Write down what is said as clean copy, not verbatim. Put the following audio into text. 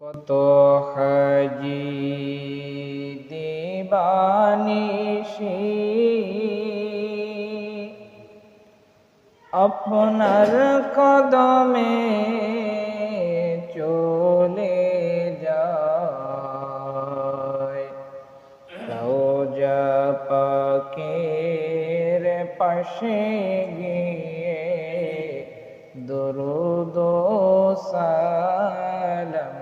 কত হাজি দিবানিশি আপনার কদমে চলে যায়। রওজা পাকের পাশে গিয়ে দরুদ ও সালাম